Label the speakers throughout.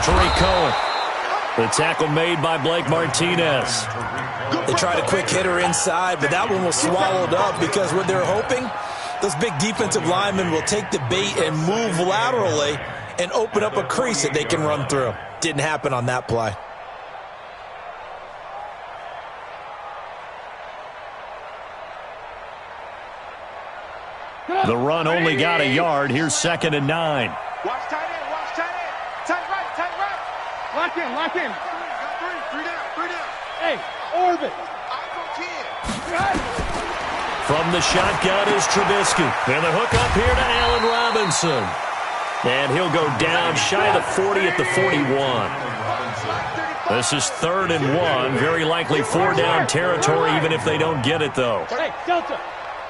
Speaker 1: for Tariq Cohen. The tackle made by Blake Martinez.
Speaker 2: They tried a quick hitter inside, but that one was swallowed up because what they're hoping, those big defensive linemen will take the bait and move laterally and open up a crease that they can run through. Didn't happen on that play.
Speaker 1: The run only got a yard. Here's 2nd and 9.
Speaker 3: Watch tight end, watch tight end. Tight right, tight right. Lock in, lock in. Three down. Hey, orbit.
Speaker 1: From the shotgun is Trubisky. And the hook up here to Allen Robinson. And he'll go down shy of the 40 at the 41. This is 3rd and 1. Very likely 4-down territory, even if they don't get it, though.
Speaker 3: Hey, Delta.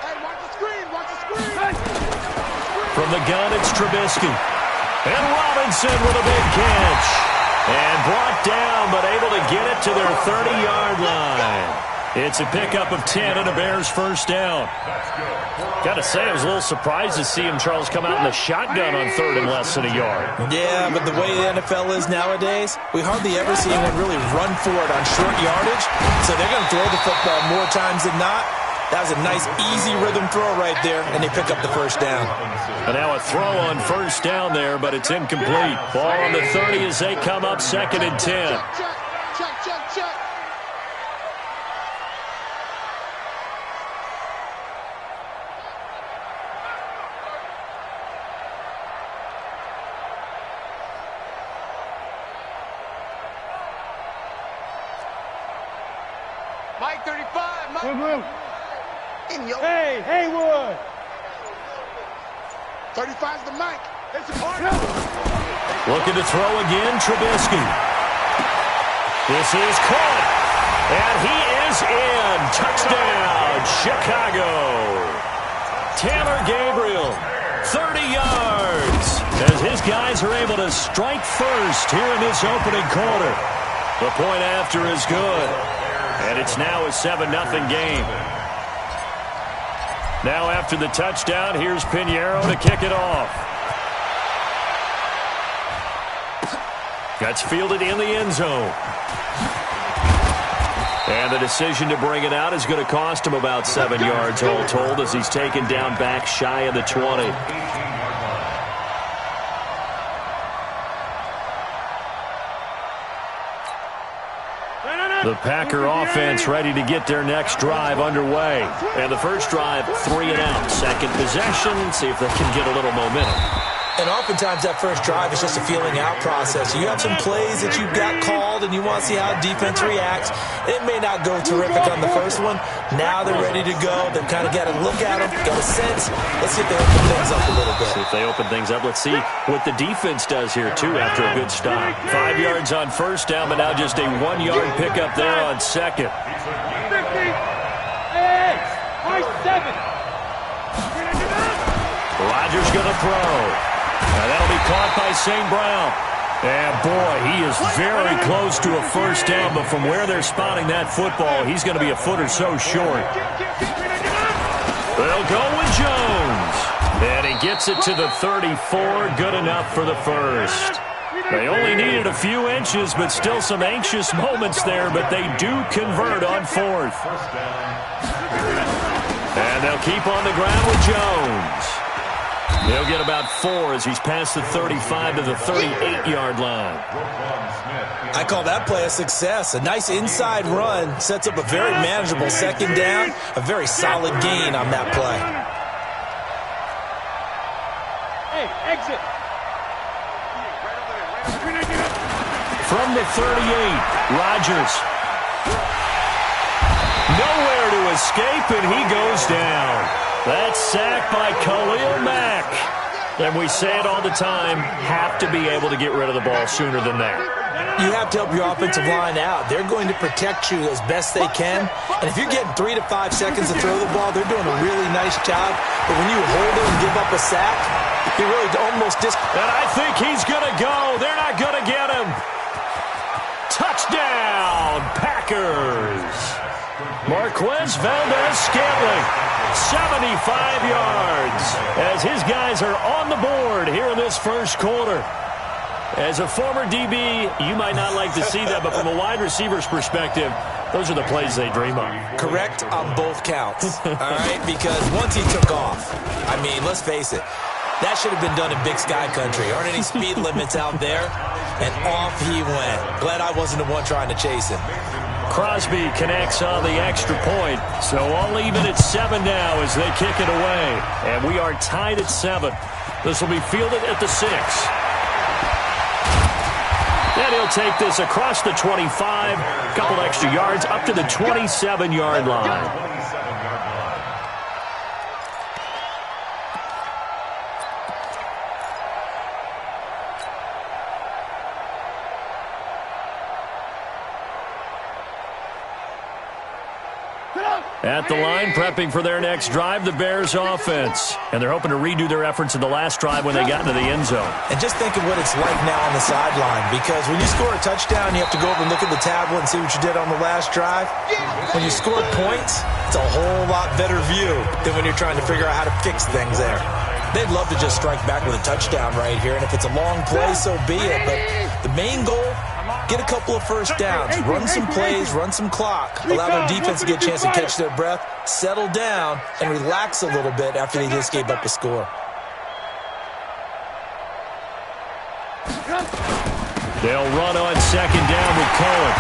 Speaker 3: Hey, watch the screen, watch the screen.
Speaker 1: From the gun, it's Trubisky. And Robinson with a big catch. And brought down, but able to get it to their 30-yard line. It's a pickup of 10 and a Bears first down. Got to say, I was a little surprised to see him, Charles, come out in the shotgun on 3rd and less than a yard.
Speaker 2: Yeah, but the way the NFL is nowadays, we hardly ever see anyone really run for it on short yardage. So they're going to throw the football more times than not. That was a nice, easy rhythm throw right there, and they pick up the first down.
Speaker 1: And now a throw on first down there, but it's incomplete. Ball on the 30 as they come up 2nd and 10.
Speaker 3: Check. Mike 35, Mike. Hey, Haywood. 35's the mic. It's a corner.
Speaker 1: Looking to throw again, Trubisky. This is caught. And he is in. Touchdown, Chicago. Taylor Gabriel, 30 yards. As his guys are able to strike first here in this opening quarter. The point after is good. And it's now a 7-0 game. Now after the touchdown, here's Pinheiro to kick it off. That's fielded in the end zone. And the decision to bring it out is going to cost him about 7 yards all told as he's taken down back shy of the 20. The Packer offense ready to get their next drive underway. And the first drive, 3 and out. Second possession, see if they can get a little momentum.
Speaker 2: And oftentimes that first drive is just a feeling out process. You have some plays that you've got called and you want to see how defense reacts. It may not go terrific on the first one. Now they're ready to go. They've kind of got to look at them, got a sense. Let's see if they open things up a little bit.
Speaker 1: See if they open things up. Let's see what the defense does here, too, after a good stop. 5 yards on first down, but now just a 1-yard pickup there on second.
Speaker 3: 50. Hey, my 7.
Speaker 1: Rodgers going to throw. Now that'll be caught by St. Brown. And boy, he is very close to a first down, but from where they're spotting that football, he's going to be a foot or so short. They'll go with Jones. And he gets it to the 34. Good enough for the first. They only needed a few inches, but still some anxious moments there, but they do convert on 4th. And they'll keep on the ground with Jones. They'll get about 4 as he's past the 35 to the 38-yard line.
Speaker 2: I call that play a success. A nice inside run sets up a very manageable second down. A very solid gain on that play.
Speaker 3: Hey, exit.
Speaker 1: From the 38, Rodgers. Nowhere to escape, and he goes down. That's sacked by Khalil Mack. And we say it all the time, have to be able to get rid of the ball sooner than that.
Speaker 2: You have to help your offensive line out. They're going to protect you as best they can. And if you're getting 3 to 5 seconds to throw the ball, they're doing a really nice job. But when you hold it and give up a sack, you really almost
Speaker 1: And I think he's going to go. They're not going to get him. Touchdown, Packers. Marquez Valdez-Scantling, 75 yards, as his guys are on the board here in this first quarter. As a former DB, you might not like to see that, but from a wide receiver's perspective, those are the plays they dream of.
Speaker 2: Correct on both counts, all right? Because once he took off, I mean, let's face it, that should have been done in Big Sky Country. Aren't any speed limits out there? And off he went. Glad I wasn't the one trying to chase him.
Speaker 1: Crosby connects on the extra point. So all even at 7 now as they kick it away. And we are tied at 7. This will be fielded at the 6. And he'll take this across the 25. A couple extra yards up to the 27-yard line. At the line, prepping for their next drive, the Bears offense. And they're hoping to redo their efforts in the last drive when they got into the end zone.
Speaker 2: And just think of what it's like now on the sideline, because when you score a touchdown, you have to go over and look at the tablet and see what you did on the last drive. When you score points, it's a whole lot better view than when you're trying to figure out how to fix things there. They'd love to just strike back with a touchdown right here, and if it's a long play, so be it. But the main goal, get a couple of first downs, run some plays, run some clock, allow their defense to get a chance to catch their breath, settle down, and relax a little bit after they just gave up a score.
Speaker 1: They'll run on second down with Cohen.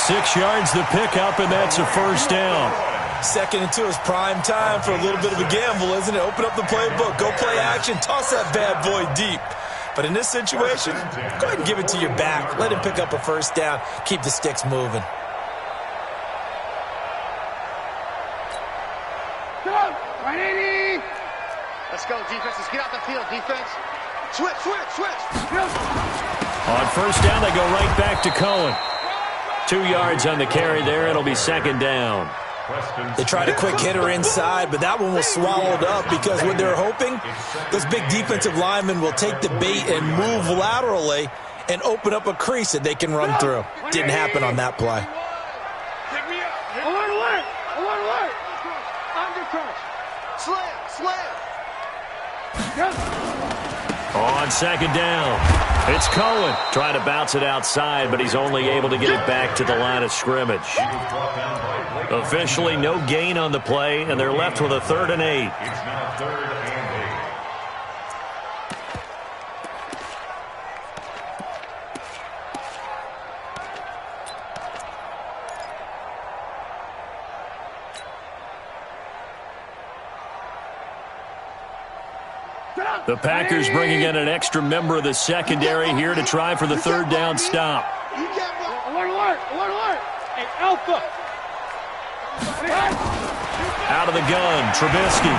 Speaker 1: 6 yards the pickup, and that's a first down.
Speaker 2: 2nd and 2 is prime time for a little bit of a gamble, isn't it? Open up the playbook, go play action, toss that bad boy deep. But in this situation, go ahead and give it to your back. Let him pick up a first down. Keep the sticks moving.
Speaker 3: Go! 180! Let's go, defense. Let's get out the field, defense. Switch.
Speaker 1: On first down, they go right back to Cohen. 2 yards on the carry there. It'll be second down.
Speaker 2: They tried a quick hitter inside, but that one was swallowed up because what they're hoping, those big defensive linemen will take the bait and move laterally and open up a crease that they can run through. Didn't happen on that play.
Speaker 3: Pick me up. Alert. Under crush. Slam.
Speaker 1: On second down, it's Cohen trying to bounce it outside, but he's only able to get it back to the line of scrimmage. Officially no gain on the play, and they're left with a 3rd and 8. The Packers bringing in an extra member of the secondary here to try for the 3rd down stop.
Speaker 3: Alert. Hey, Alpha.
Speaker 1: Out of the gun, Trubisky.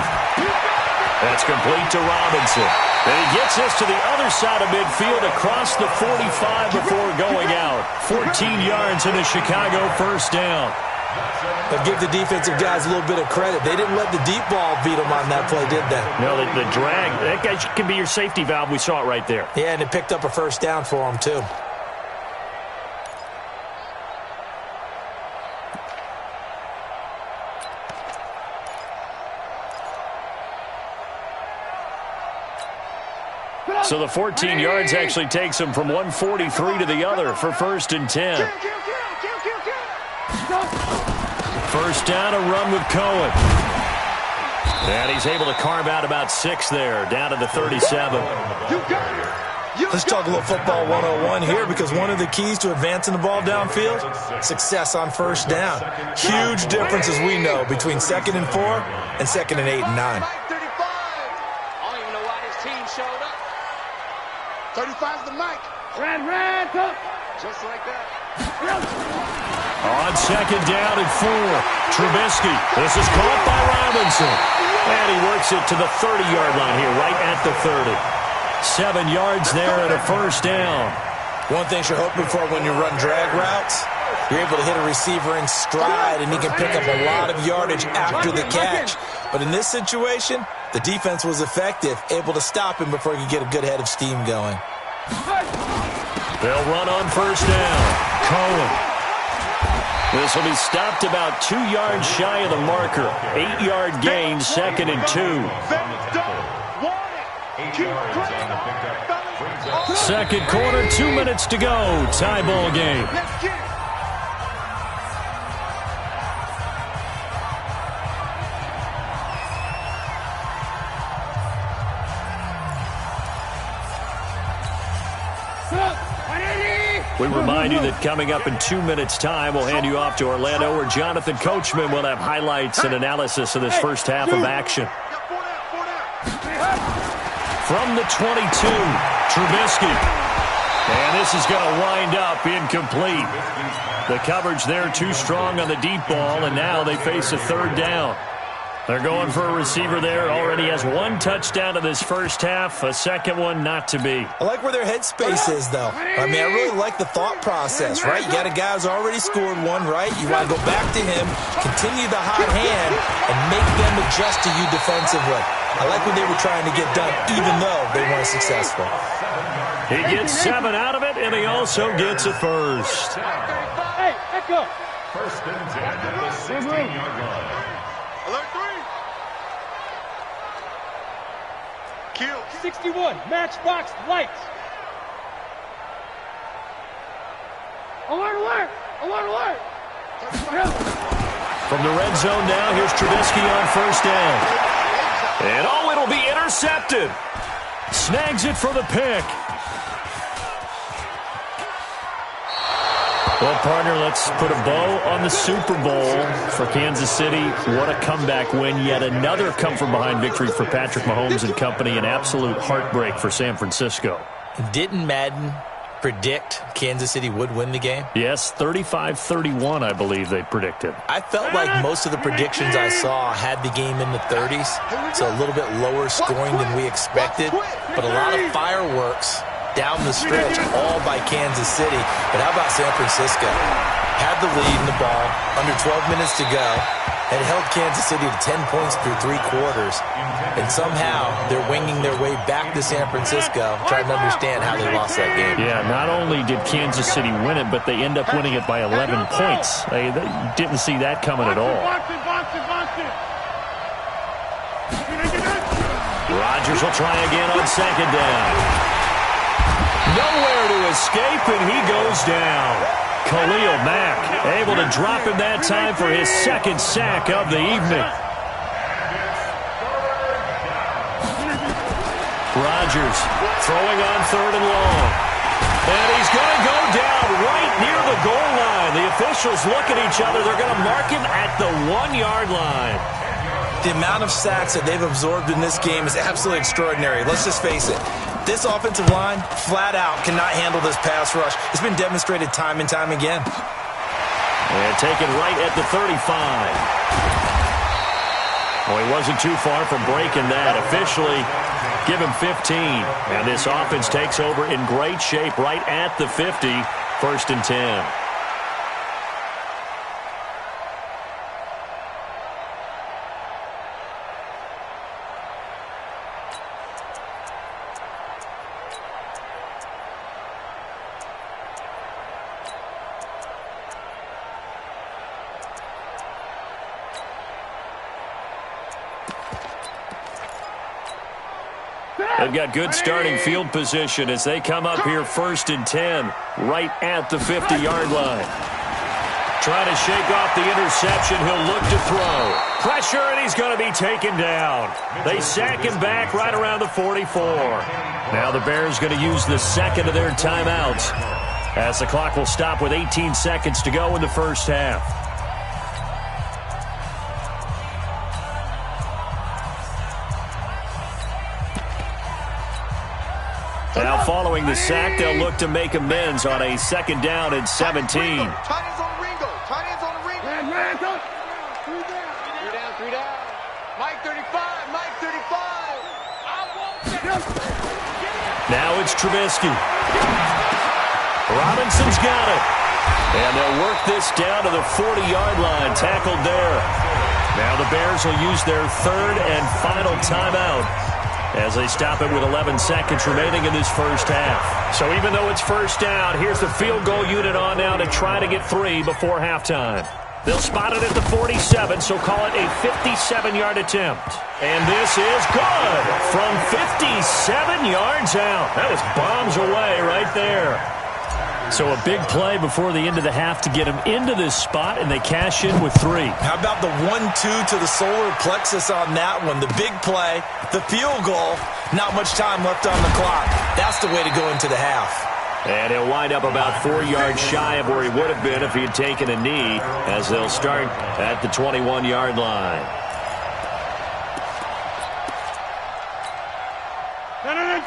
Speaker 1: That's complete to Robinson. And he gets this to the other side of midfield across the 45 before going out. 14 yards in a Chicago first down.
Speaker 2: But give the defensive guys a little bit of credit. They didn't let the deep ball beat them on that play, did they?
Speaker 1: No, the drag, that guy can be your safety valve. We saw it right there.
Speaker 2: Yeah, and it picked up a first down for them, too.
Speaker 1: So the 14 yards actually takes him from 143 to the other for 1st and 10. First down, a run with Cohen. And he's able to carve out about 6 there, down to the 37.
Speaker 2: Let's talk a little football 101 here, because one of the keys to advancing the ball downfield, success on first down. Huge difference, as we know, between 2nd and 4 and 2nd and 8 and 9.
Speaker 3: 35's the mic. Red, up. Just like that.
Speaker 1: On second down and 4, Trubisky. This is caught by Robinson. And he works it to the 30-yard line here, right at the 30. 7 yards there and a first down.
Speaker 2: One thing you're hoping for when you run drag routes, you're able to hit a receiver in stride, and he can pick up a lot of yardage after the catch. But in this situation, the defense was effective, able to stop him before he could get a good head of steam going.
Speaker 1: They'll run on first down. Cohen. This will be stopped about 2 yards shy of the marker. 8-yard gain, 2nd and 2. Second quarter, 2 minutes to go. Tie ball game. We remind you that coming up in 2 minutes' time, we'll hand you off to Orlando, where Jonathan Coachman will have highlights and analysis of this first half of action. From the 22, Trubisky. And this is going to wind up incomplete. The coverage there too strong on the deep ball, and now they face a third down. They're going for a receiver there. Already has one touchdown in this first half. A second one not to be.
Speaker 2: I like where their headspace is, though. I mean, I really like the thought process, right? You got a guy who's already scored one, right? You want to go back to him, continue the hot hand, and make them adjust to you defensively. I like what they were trying to get done, even though they weren't successful.
Speaker 1: He gets 7 out of it, and he also gets a first.
Speaker 3: Hey, let's go.
Speaker 4: First and 10 at the 16-yard line.
Speaker 3: Alert 3. Kill. 61, matchbox lights. Alert, alert, alert, alert.
Speaker 1: From the red zone now, here's Trubisky on first down. And oh, it'll be intercepted. Snags it for the pick. Well, partner, let's put a bow on the Super Bowl for Kansas City. What a comeback win. Yet another come-from-behind victory for Patrick Mahomes and company. An absolute heartbreak for San Francisco.
Speaker 2: Didn't Madden predict Kansas City would win the game?
Speaker 1: Yes, 35-31, I believe they predicted.
Speaker 2: I felt like most of the predictions I saw had the game in the 30s, so a little bit lower scoring than we expected, but a lot of fireworks down the stretch, all by Kansas City. But how about San Francisco? Had the lead in the ball, under 12 minutes to go, and held Kansas City to 10 points through 3 quarters. And somehow they're winging their way back to San Francisco, trying to understand how they lost that game.
Speaker 1: Yeah, not only did Kansas City win it, but they end up winning it by 11 points. They didn't see that coming at all. Rodgers will try again on second down. Nowhere to escape, and he goes down. Khalil Mack able to drop him that time for his second sack of the evening. Rodgers throwing on third and long. And he's going to go down right near the goal line. The officials look at each other. They're going to mark him at the 1-yard line.
Speaker 2: The amount of sacks that they've absorbed in this game is absolutely extraordinary. Let's just face it. This offensive line, flat out, cannot handle this pass rush. It's been demonstrated time and time again.
Speaker 1: And taken right at the 35. Well, he wasn't too far from breaking that. Officially, give him 15. And this offense takes over in great shape right at the 50. First and 10. They've got good starting field position as they come up here first and 10, right at the 50-yard line. Trying to shake off the interception. He'll look to throw. Pressure, and he's going to be taken down. They sack him back right around the 44. Now the Bears going to use the second of their timeouts as the clock will stop with 18 seconds to go in the first half. Now following the sack, they'll look to make amends on a second down and 17.
Speaker 3: Tight ends on the Ringo. Tight ends on the Ringo. Man, go. 3 down. 3 down. Mike 35. Mike 35.
Speaker 1: Now it's Trubisky. Robinson's got it. And they'll work this down to the 40-yard line. Tackled there. Now the Bears will use their third and final timeout as they stop it with 11 seconds remaining in this first half. So even though it's first down, here's the field goal unit on now to try to get 3 before halftime. They'll spot it at the 47, so call it a 57-yard attempt. And this is good from 57 yards out. That was bombs away right there. So a big play before the end of the half to get them into this spot, and they cash in with 3.
Speaker 2: How about the 1-2 to the solar plexus on that one? The big play, the field goal, not much time left on the clock. That's the way to go into the half.
Speaker 1: And he'll wind up about 4 yards shy of where he would have been if he had taken a knee, as they'll start at the 21-yard line.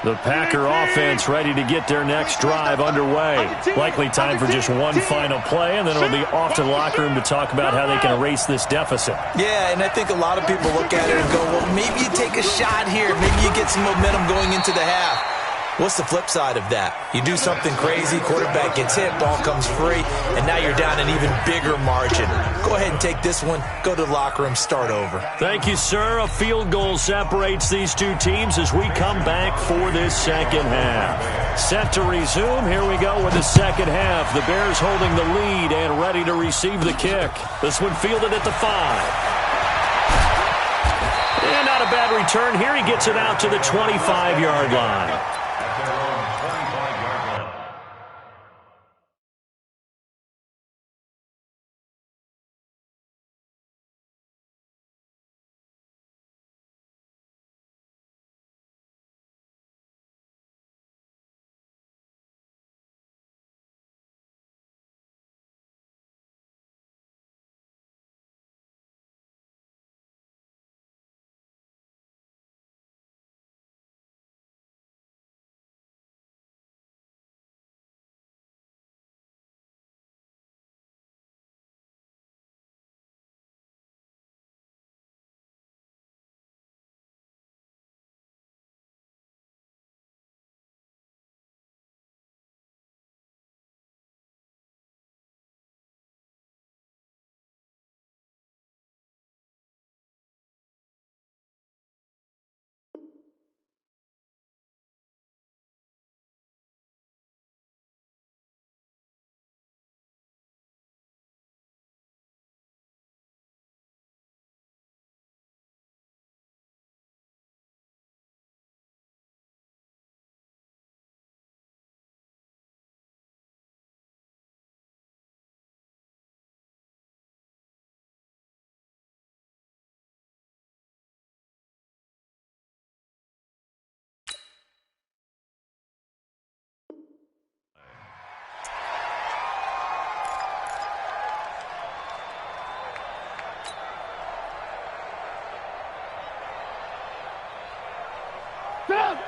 Speaker 1: The Packer offense ready to get their next drive underway. Likely time for just one final play, and then it'll be off to the locker room to talk about how they can erase this deficit.
Speaker 2: Yeah, and I think a lot of people look at it and go, well, maybe you take a shot here. Maybe you get some momentum going into the half. What's the flip side of that? You do something crazy, quarterback gets hit, ball comes free, and now you're down an even bigger margin. Go ahead and take this one, go to the locker room, start over.
Speaker 1: Thank you, sir. A field goal separates these two teams as we come back for this second half. Set to resume. Here we go with the second half. The Bears holding the lead and ready to receive the kick. This one fielded at the 5. And not a bad return here. He gets it out to the 25-yard line.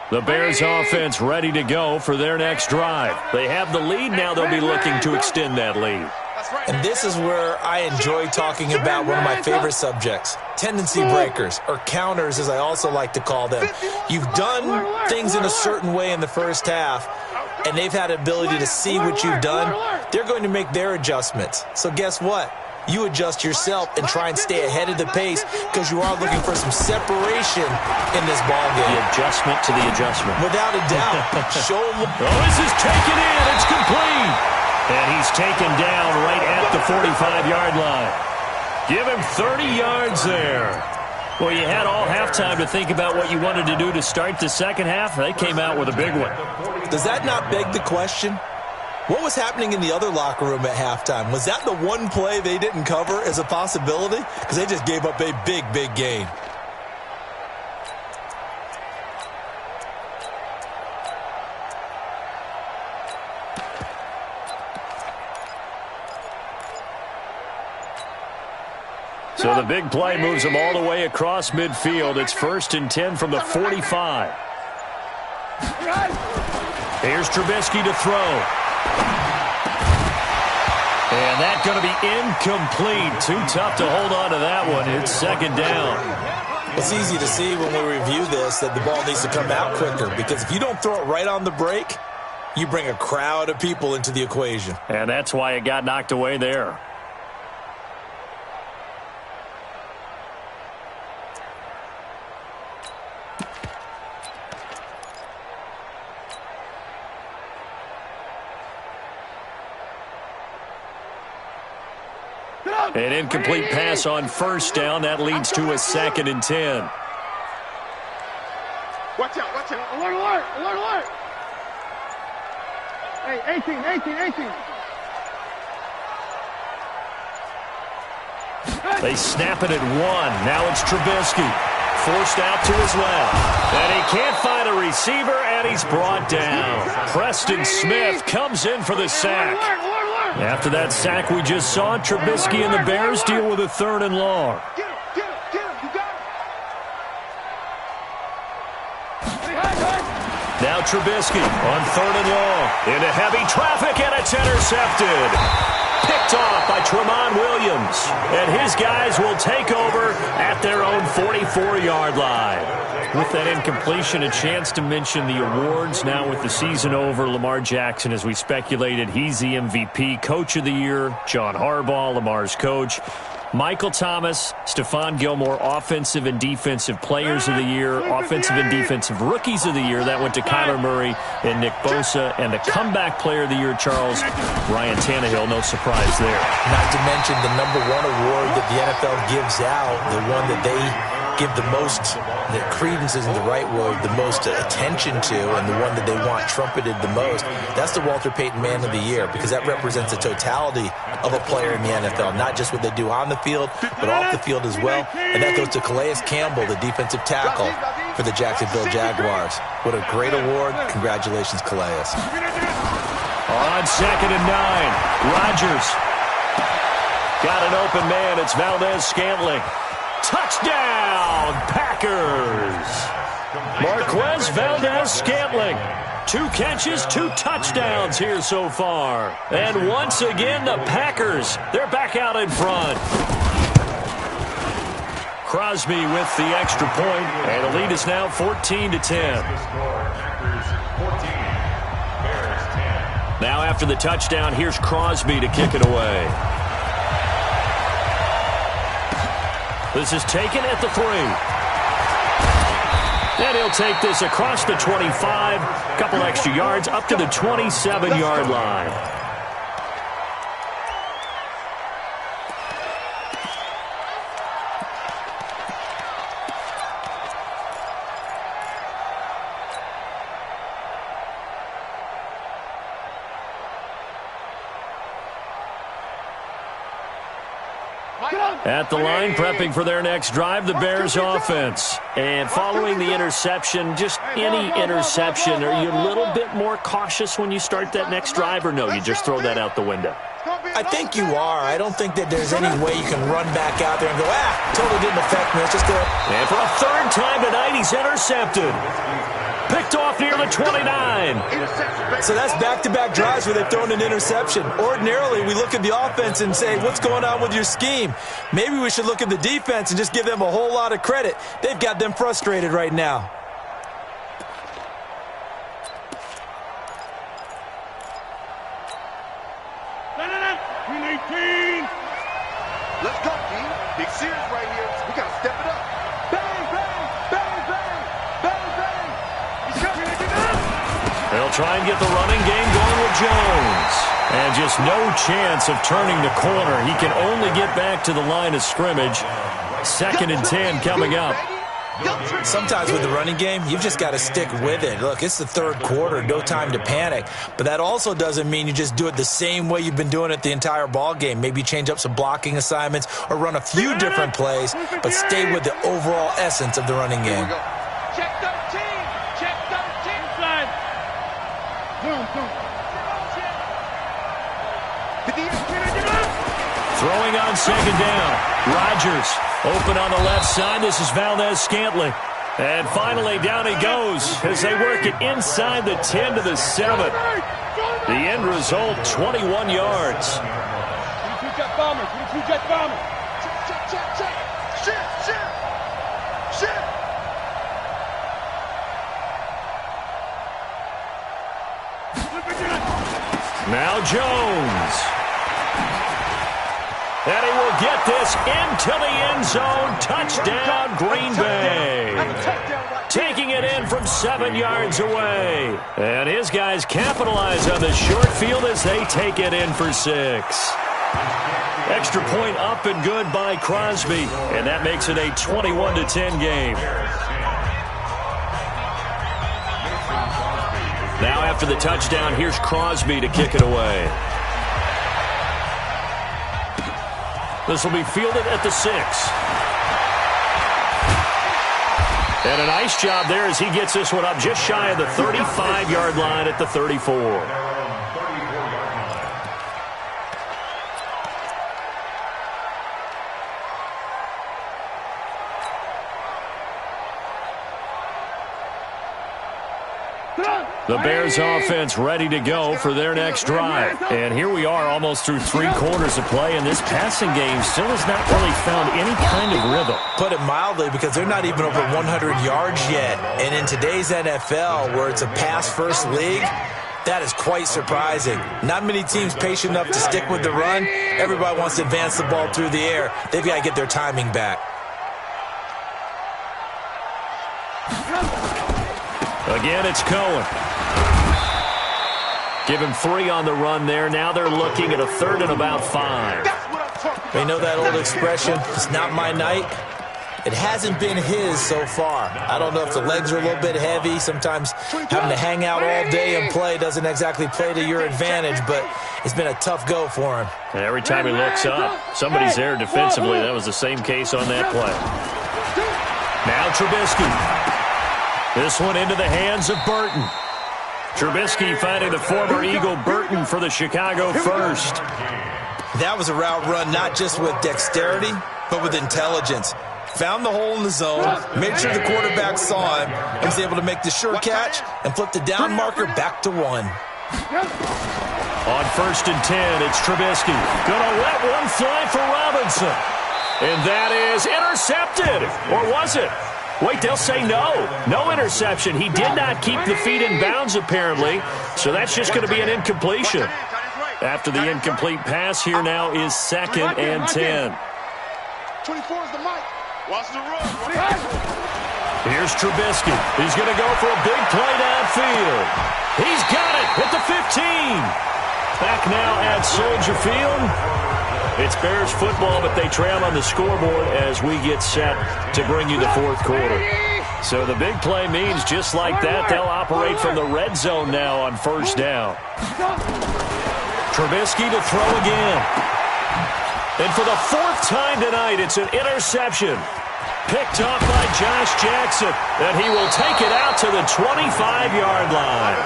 Speaker 1: The Bears offense ready to go for their next drive. They have the lead now. They'll be looking to extend that lead.
Speaker 2: And this is where I enjoy talking about one of my favorite subjects, tendency breakers, or counters as I also like to call them. You've done things in a certain way in the first half, and they've had the ability to see what you've done. They're going to make their adjustments. So guess what? You adjust yourself and try and stay ahead of the pace because you are looking for some separation in this ball game.
Speaker 1: The adjustment to the adjustment.
Speaker 2: Without a doubt. Show them.
Speaker 1: Oh, this is taken in. It's complete. And he's taken down right at the 45-yard line. Give him 30 yards there. Well, you had all halftime to think about what you wanted to do to start the second half. They came out with a big one.
Speaker 2: Does that not beg the question? What was happening in the other locker room at halftime? Was that the one play they didn't cover as a possibility? Because they just gave up a big, big gain.
Speaker 1: So the big play moves them all the way across midfield. It's 1st and 10 from the 45. Here's Trubisky to throw. And that's going to be incomplete. Too tough to hold on to that one. It's 2nd down.
Speaker 2: It's easy to see when we review this that the ball needs to come out quicker, because if you don't throw it right on the break, you bring a crowd of people into the equation.
Speaker 1: And that's why it got knocked away there. An incomplete pass on first down. That leads to a 2nd and 10.
Speaker 3: Watch out, watch out. Alert, alert, alert, alert. Hey, 18.
Speaker 1: They snap it at 1. Now it's Trubisky. Forced out to his left. And he can't find a receiver, and he's brought down. Preston Smith comes in for the sack. After that sack we just saw, Trubisky and the Bears deal with a 3rd and long.
Speaker 3: Get him, you got him.
Speaker 1: Now Trubisky on 3rd and long. Into heavy traffic, and it's intercepted. Picked off by Tramon Williams. And his guys will take over at their own 44-yard line. With that incompletion, a chance to mention the awards. Now with the season over, Lamar Jackson, as we speculated, he's the MVP. Coach of the Year, John Harbaugh, Lamar's coach. Michael Thomas, Stephon Gilmore, Offensive and Defensive Players of the Year, Offensive and Defensive Rookies of the Year. That went to Kyler Murray and Nick Bosa. And the Comeback Player of the Year, Charles, Ryan Tannehill. No surprise there.
Speaker 2: Not to mention the #1 award that the NFL gives out, the one that they give the most, that credence isn't the right word, the most attention to, and the one that they want trumpeted the most. That's the Walter Payton Man of the Year, because that represents the totality of a player in the NFL, not just what they do on the field, but off the field as well. And that goes to Calais Campbell, the defensive tackle for the Jacksonville Jaguars. What a great award. Congratulations, Calais.
Speaker 1: On 2nd and 9, Rodgers got an open man. It's Valdez-Scantling. Touchdown, Packers! Marquez Valdez-Scantling. 2 catches, 2 touchdowns here so far. And once again, the Packers, they're back out in front. Crosby with the extra point, and the lead is now 14-10. Now after the touchdown, here's Crosby to kick it away. This is taken at the 3. And he'll take this across the 25, couple extra yards, up to the 27-yard line. At the line, prepping for their next drive, the Bears offense. And following the interception, just any interception, are you a little bit more cautious when you start that next drive, or no, you just throw that out the window?
Speaker 2: I think you are. I don't think that there's any way you can run back out there and go, totally didn't affect me. Let's just go.
Speaker 1: And for a 3rd time tonight, he's intercepted. Picked off near the 29.
Speaker 2: So that's back-to-back drives where they've thrown an interception. Ordinarily, we look at the offense and say, what's going on with your scheme? Maybe we should look at the defense and just give them a whole lot of credit. They've got them frustrated right now.
Speaker 3: Let's go, D. Big series right here. We got to step it up. Bang, bang, bang, bang, bang, bang. He's coming.
Speaker 1: They'll try and get the running game going with Jones. And just no chance of turning the corner. He can only get back to the line of scrimmage. 2nd and 10 coming up.
Speaker 2: Sometimes with the running game, you've just got to stick with it. Look, it's the 3rd quarter, no time to panic. But that also doesn't mean you just do it the same way you've been doing it the entire ball game. Maybe change up some blocking assignments or run a few different plays, but stay with the overall essence of the running game.
Speaker 3: Check 13. Check 13. Side.
Speaker 1: Throwing on 2nd down. Rodgers open on the left side. This is Valdez-Scantling. And finally, down he goes as they work it inside the 10 to the 7. The end result, 21 yards.
Speaker 3: 22 jet bombers. 22 jet bombers. Check. Shit.
Speaker 1: Now Jones. And he will get this into the end zone. Touchdown, Green Bay. Taking it in from 7 yards away. And his guys capitalize on the short field as they take it in for 6. Extra point up and good by Crosby, and that makes it a 21-10 game. Now after the touchdown, here's Crosby to kick it away. This will be fielded at the 6. And a nice job there as he gets this one up just shy of the 35-yard line at the 34. The Bears offense ready to go for their next drive. And here we are almost through 3 quarters of play, and this passing game still has not really found any kind of rhythm.
Speaker 2: Put it mildly, because they're not even over 100 yards yet. And in today's NFL, where it's a pass-first league, that is quite surprising. Not many teams patient enough to stick with the run. Everybody wants to advance the ball through the air. They've got to get their timing back.
Speaker 1: Again, it's Cohen. Give him 3 on the run there. Now they're looking at a 3rd and about 5.
Speaker 2: They know that old expression, it's not my night. It hasn't been his so far. I don't know if the legs are a little bit heavy. Sometimes having to hang out all day and play doesn't exactly play to your advantage, but it's been a tough go for him.
Speaker 1: And every time he looks up, somebody's there defensively. That was the same case on that play. Now Trubisky. This one into the hands of Burton. Trubisky finding the former Eagle Burton for the Chicago first.
Speaker 2: That was a route run not just with dexterity, but with intelligence. Found the hole in the zone, made sure the quarterback saw him, and was able to make the sure catch and flip the down marker back to 1.
Speaker 1: On 1st and 10, it's Trubisky. Gonna let one fly for Robinson. And that is intercepted. Or was it? Wait, they'll say no. No interception. He did not keep the feet in bounds, apparently. So that's just going to be an incompletion. After the incomplete pass, here now is 2nd and 10.
Speaker 3: 24 is the mic. Watch the run.
Speaker 1: Here's Trubisky. He's going to go for a big play downfield. He's got it at the 15. Back now at Soldier Field. It's Bears football, but they trail on the scoreboard as we get set to bring you the 4th quarter. So the big play means just like that, they'll operate from the red zone now on 1st down. Trubisky to throw again. And for the 4th time tonight, it's an interception. Picked off by Josh Jackson, and he will take it out to the 25-yard line.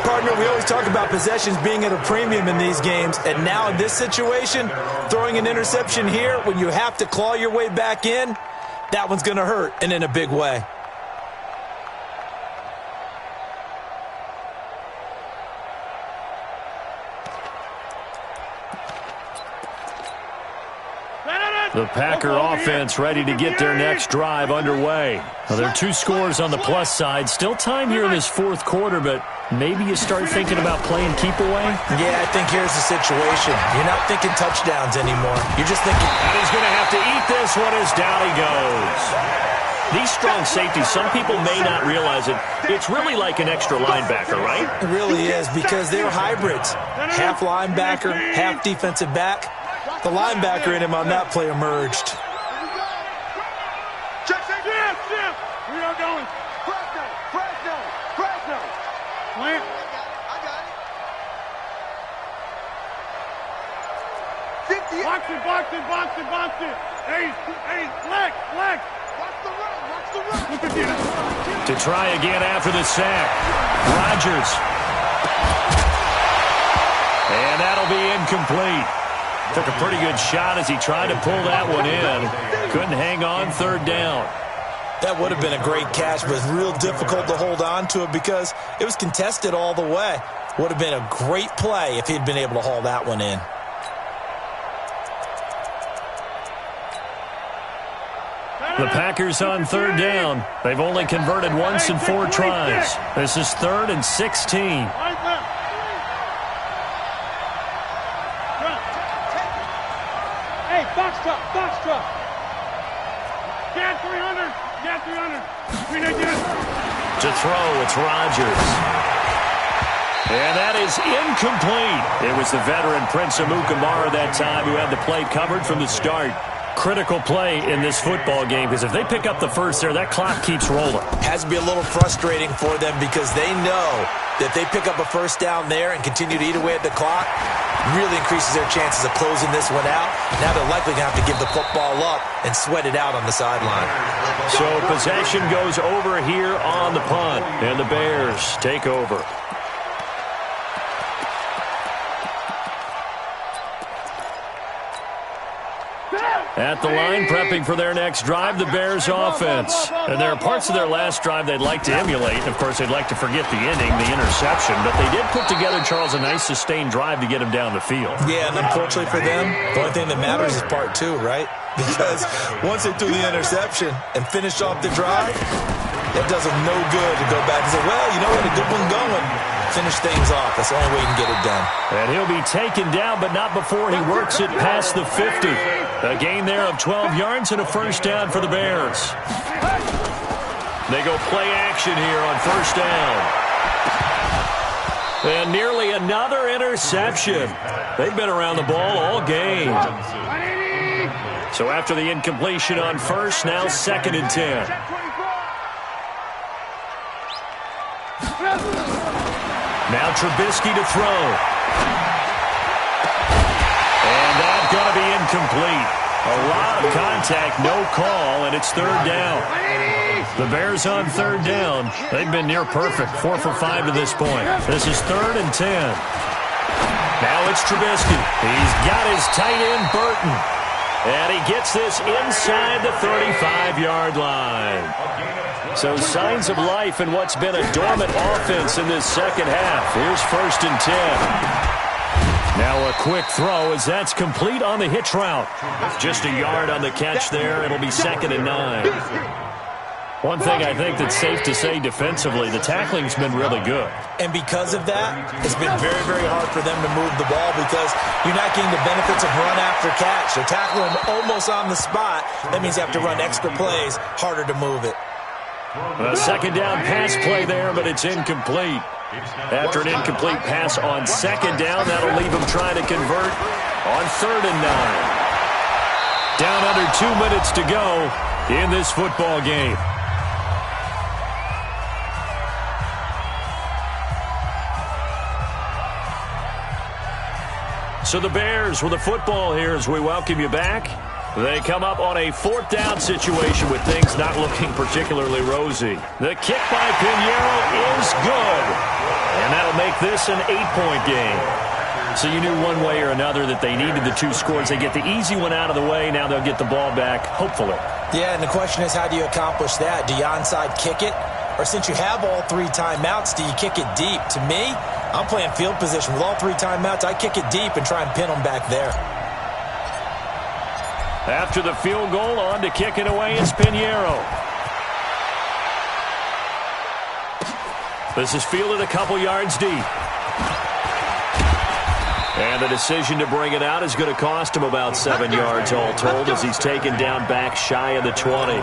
Speaker 2: Partner, we always talk about possessions being at a premium in these games, and now in this situation, throwing an interception here when you have to claw your way back in, that one's going to hurt, and in a big way.
Speaker 1: The Packer offense ready to get their next drive underway. Well, there are 2 scores on the plus side. Still time here in this 4th quarter, but maybe you start thinking about playing keep away?
Speaker 2: Yeah, I think here's the situation. You're not thinking touchdowns anymore. You're just thinking...
Speaker 1: And he's going to have to eat this one as down he goes. These strong safeties, some people may not realize it. It's really like an extra linebacker, right?
Speaker 2: It really is, because they're hybrids. Half linebacker, half defensive back. The linebacker in him on that play emerged.
Speaker 3: We are going. Fresno. Plant. I got it. Box it. Hey, flex. Watch the run.
Speaker 1: To try again after the sack. Rodgers. And that'll be incomplete. Took a pretty good shot as he tried to pull that one in. Couldn't hang on 3rd down.
Speaker 2: That would have been a great catch, but it's real difficult to hold on to it because it was contested all the way. Would have been a great play if he'd been able to haul that one in.
Speaker 1: The Packers on 3rd down. They've only converted once in 4 tries. This is 3rd and 16.
Speaker 3: Box truck. Get 300.
Speaker 1: To throw, it's Rodgers. And that is incomplete. It was the veteran Prince Amukamara that time who had the play covered from the start. Critical play in this football game, because if they pick up the first there, that clock keeps rolling.
Speaker 2: Has to be a little frustrating for them because they know that they pick up a first down there and continue to eat away at the clock, really increases their chances of closing this one out. Now they're likely going to have to give the football up and sweat it out on the sideline.
Speaker 1: So possession goes over here on the punt, and the Bears take over. At the line, prepping for their next drive, the Bears offense. And there are parts of their last drive they'd like to emulate. Of course, they'd like to forget the ending, the interception. But they did put together, Charles, a nice sustained drive to get him down the field.
Speaker 2: Yeah, and unfortunately for them, the only thing that matters is part two, right? Because once they threw the interception and finished off the drive, it does them no good to go back and say, well, you know, we had a good one going. Finish things off. That's the only way you can get it done.
Speaker 1: And he'll be taken down, but not before he works it past the 50. A gain there of 12 yards and a first down for the Bears. They go play action here on first down. And nearly another interception. They've been around the ball all game. So after the incompletion on first, now 2nd and 10. Now Trubisky to throw. And that's going to be incomplete. A lot of contact, no call, and it's 3rd down. The Bears on 3rd down. They've been near perfect, 4 for 5 to this point. This is 3rd and 10. Now it's Trubisky. He's got his tight end, Burton. And he gets this inside the 35-yard line. So signs of life in what's been a dormant offense in this second half. Here's 1st and 10. Now a quick throw as that's complete on the hitch route. Just a yard on the catch there. It'll be 2nd and 9. One thing I think that's safe to say defensively, the tackling's been really good.
Speaker 2: And because of that, it's been very, very hard for them to move the ball because you're not getting the benefits of run after catch. They're tackling them almost on the spot. That means you have to run extra plays, harder to move it.
Speaker 1: A 2nd down pass play there, but it's incomplete. After an incomplete pass on 2nd down, that'll leave them trying to convert on 3rd and 9. Down under 2 minutes to go in this football game. So the Bears with the football here as we welcome you back. They come up on a 4th down situation with things not looking particularly rosy. The kick by Pinheiro is good. And that'll make this an 8-point game. So you knew one way or another that they needed the 2 scores. They get the easy one out of the way. Now they'll get the ball back, hopefully.
Speaker 2: Yeah, and the question is, how do you accomplish that? Do you onside kick it? Or since you have all 3 timeouts, do you kick it deep? To me, I'm playing field position. With all 3 timeouts, I kick it deep and try and pin them back there.
Speaker 1: After the field goal, on to kick it away is Pinheiro. This is fielded a couple yards deep. And the decision to bring it out is going to cost him about 7 yards all told as he's taken down back shy of the 20.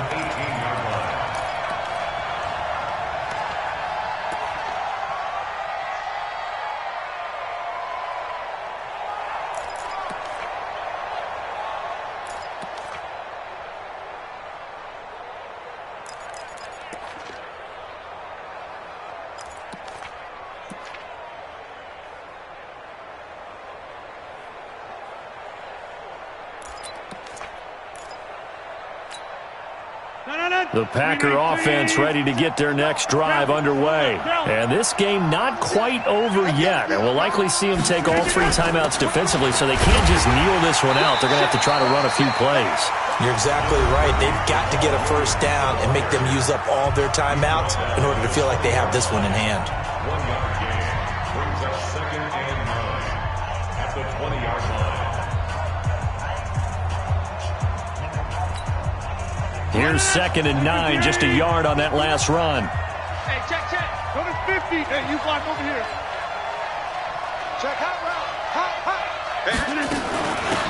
Speaker 1: The Packer offense ready to get their next drive underway. And this game not quite over yet. And we'll likely see them take all 3 timeouts defensively, so they can't just kneel this one out. They're going to have to try to run a few plays.
Speaker 2: You're exactly right. They've got to get a first down and make them use up all their timeouts in order to feel like they have this one in hand.
Speaker 4: 1 yard gain brings up 2nd and 9 at the 20-yard line.
Speaker 1: Here's 2nd and 9, just a yard on that last run.
Speaker 3: Hey, check. Go to 50. Hey, you block over here. Check hot route. Hot.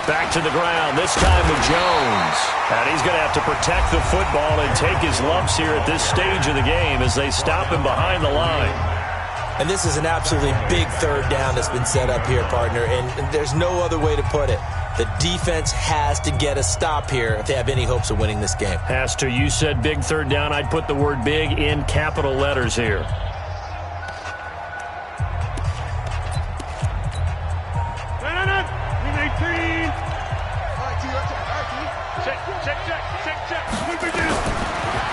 Speaker 1: Back to the ground, this time with Jones. And he's going to have to protect the football and take his lumps here at this stage of the game as they stop him behind the line.
Speaker 2: And this is an absolutely big third down that's been set up here, partner, and there's no other way to put it. The defense has to get a stop here if they have any hopes of winning this game.
Speaker 1: Has to. You said big third down. I'd put the word big in capital letters here.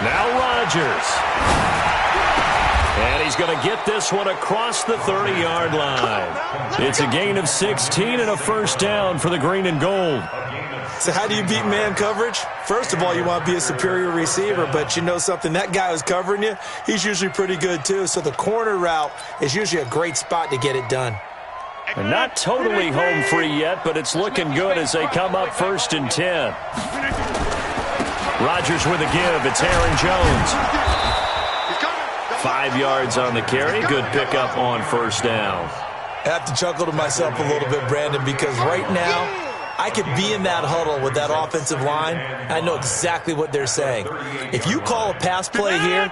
Speaker 1: Now Rodgers. And he's going to get this one across the 30-yard line. It's a gain of 16 and a first down for the green and gold.
Speaker 2: So how do you beat man coverage? First of all, you want to be a superior receiver, but you know something, that guy who's covering you, he's usually pretty good too. So the corner route is usually a great spot to get it done.
Speaker 1: And not totally home free yet, but it's looking good as they come up 1st and 10. Rodgers with a give. It's Aaron Jones. 5 yards on the carry. Good pickup on first down.
Speaker 2: I have to chuckle to myself a little bit, Brandon, because right now I could be in that huddle with that offensive line. I know exactly what they're saying. If you call a pass play here,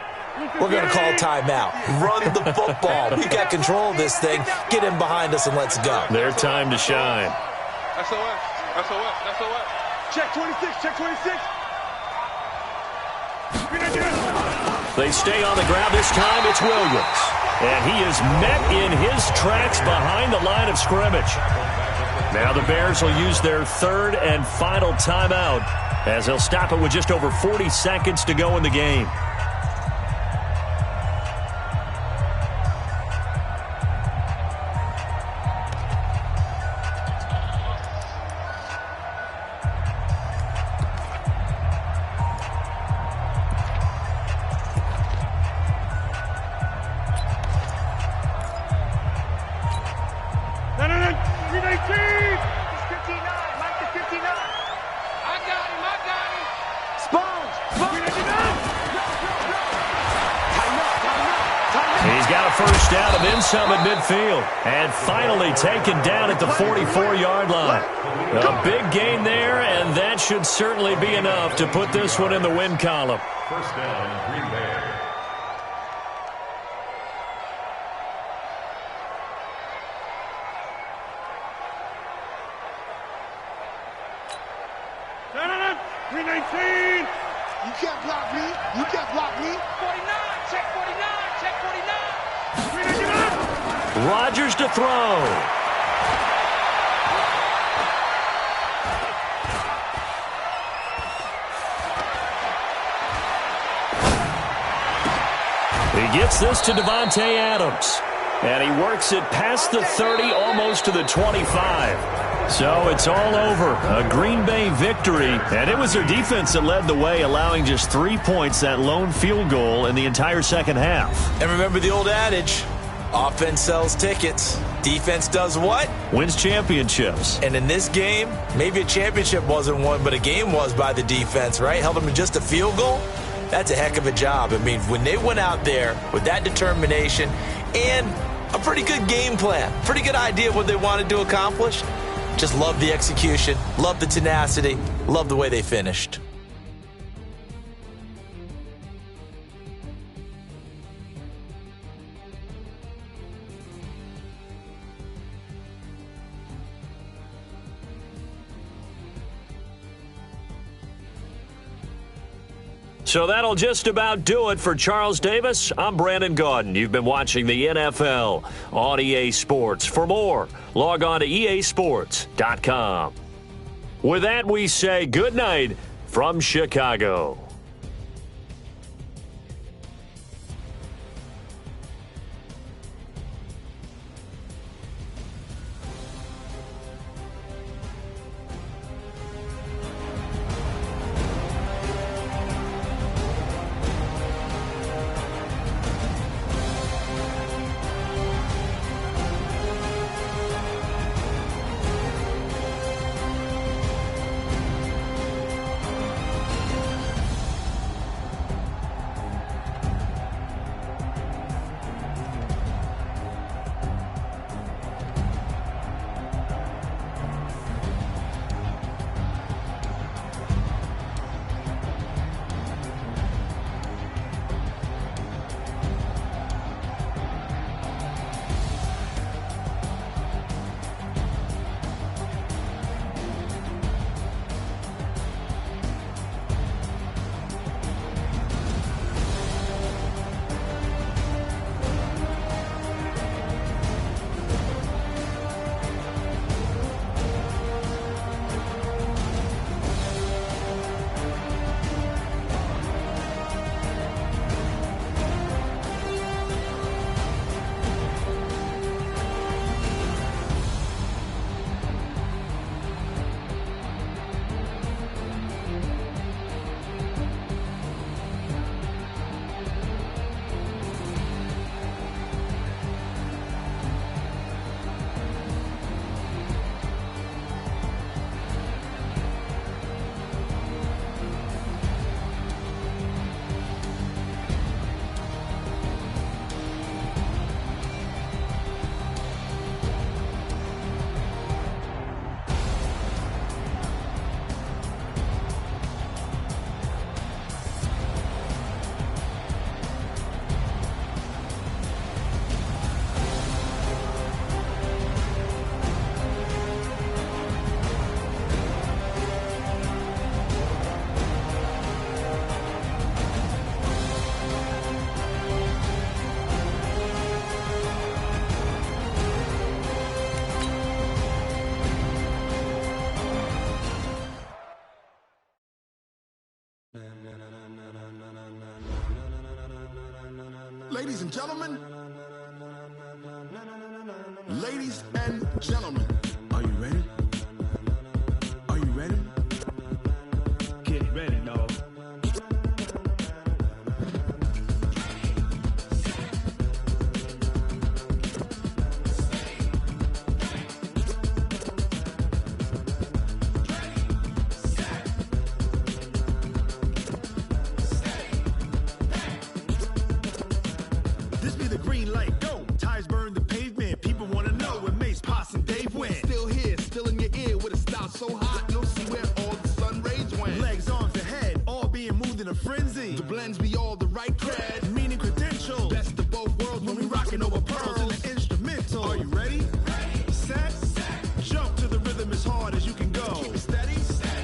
Speaker 2: we're going to call timeout. Run the football. We got control of this thing. Get in behind us and let's go.
Speaker 1: Their time to shine.
Speaker 3: SOS. Check 26. Check 26.
Speaker 1: They stay on the ground. This time it's Williams. And he is met in his tracks behind the line of scrimmage. Now the Bears will use their third and final timeout as they'll stop it with just over 40 seconds to go in the game. First down of Insum at midfield. And finally taken down at the 44-yard line. A big gain there, and that should certainly be enough to put this one in the win column.
Speaker 4: First down, Green Bay.
Speaker 3: You can't block me. You can't block me. 49. Check 49. Check 49.
Speaker 1: Rodgers to throw. He gets this to Devontae Adams. And he works it past the 30, almost to the 25. So it's all over. A Green Bay victory. And it was their defense that led the way, allowing just 3 points, that lone field goal in the entire second half.
Speaker 2: And remember the old adage, offense sells tickets. Defense does what?
Speaker 1: Wins championships.
Speaker 2: And in this game, maybe a championship wasn't won, but a game was by the defense, right? Held them to just a field goal. That's a heck of a job. I mean, when they went out there with that determination and a pretty good game plan, pretty good idea of what they wanted to accomplish, just love the execution, love the tenacity, love the way they finished.
Speaker 1: So that'll just about do it for Charles Davis. I'm Brandon Gaudin. You've been watching the NFL on EA Sports. For more, log on to easports.com. With that, we say good night from Chicago.
Speaker 5: ladies and gentlemen. Ladies and gentlemen, are you ready? Are you ready?
Speaker 6: Get ready, dog.
Speaker 7: This be the green light, go. Tires burn the pavement. People wanna know when Mace, Pops, and Dave went.
Speaker 5: Still here, still in your ear with a style so hot, you'll see where all the sun rays went.
Speaker 7: Legs, arms, and head, all being moved in a frenzy.
Speaker 5: The blends be all the right cred,
Speaker 7: Meaning credentials.
Speaker 5: best of both worlds
Speaker 7: When we rockin' over pearls in the instrumental.
Speaker 5: Are you ready?
Speaker 7: Set, jump to the rhythm as hard as you can go.
Speaker 5: Keep it steady,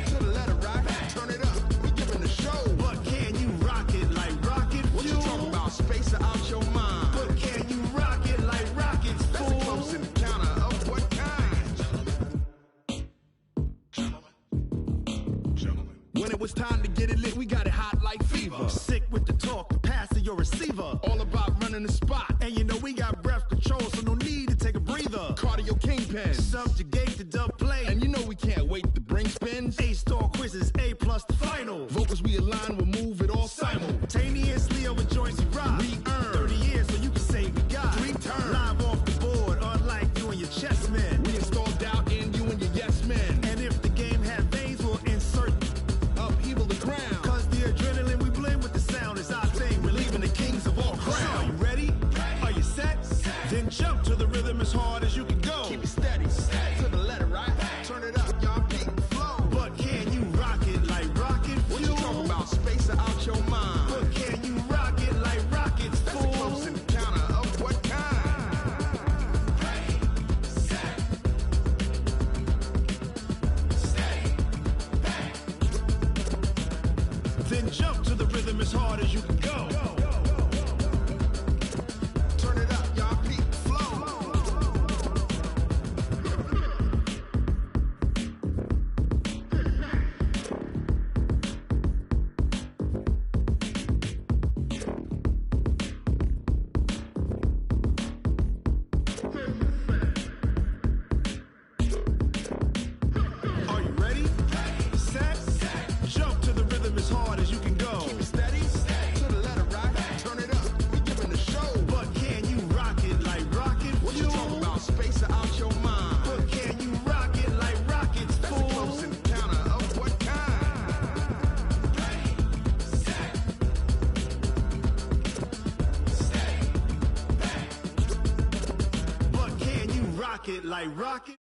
Speaker 5: to the letter right. Turn it up, we giving the show.
Speaker 7: But can you rock it like rocket
Speaker 5: What you
Speaker 7: fuel?
Speaker 5: talking about? Space out your mind.
Speaker 7: But can you rock it like rockets,
Speaker 5: That's a close
Speaker 7: fool?
Speaker 5: encounter of what kind? Gentlemen. When it was time to get it lit, we got it hot like fever.
Speaker 7: Sick with the talk, the pass to your receiver.
Speaker 5: All about running the spot.
Speaker 7: And you know we got breath control, so no need to take a breather.
Speaker 5: Cardio kingpin.
Speaker 7: Subjugate the dub play.
Speaker 5: And you know we can't wait to bring spins.
Speaker 7: A-star quizzes, A+ the final.
Speaker 5: Vocals we align, we'll move it all
Speaker 7: Simultaneously over joints we rock.
Speaker 5: We earn
Speaker 7: 30 years so you can say we got
Speaker 5: 3 turns.
Speaker 7: live off the board, unlike you and your chess men.
Speaker 5: We install doubt in you and your yes men.
Speaker 7: And if the game had veins, we'll insert.
Speaker 5: Upheaval the ground.
Speaker 7: Cause the adrenaline we blend with the sound is our thing. We're leaving the kings of all crowns. So are you ready? Are you set? Then jump to the rhythm as hard as you can go.
Speaker 5: Keep it steady, to the letter right. Turn it up, y'all beat the flow.
Speaker 7: But can you rock it like rocket fuel?
Speaker 5: What you talking about? Space out your mind.
Speaker 7: But can you rock it like rockets,
Speaker 5: That's a
Speaker 7: fool?
Speaker 5: close encounter of what kind?
Speaker 7: Then jump to the rhythm as hard as you can go.
Speaker 5: Turn it up, y'all beat the flow.
Speaker 7: Are you ready? Set, jump to the rhythm as hard as you can go.
Speaker 5: Keep it steady, to the letter right. Turn it up, we giving the show.
Speaker 7: But can you rock it like rocket
Speaker 5: What you
Speaker 7: fuel?
Speaker 5: talking about? Space out your mind.
Speaker 7: But can you rock it like rockets,
Speaker 5: That's a
Speaker 7: fool?
Speaker 5: close encounter of what kind?
Speaker 7: But can you rock it like rocket?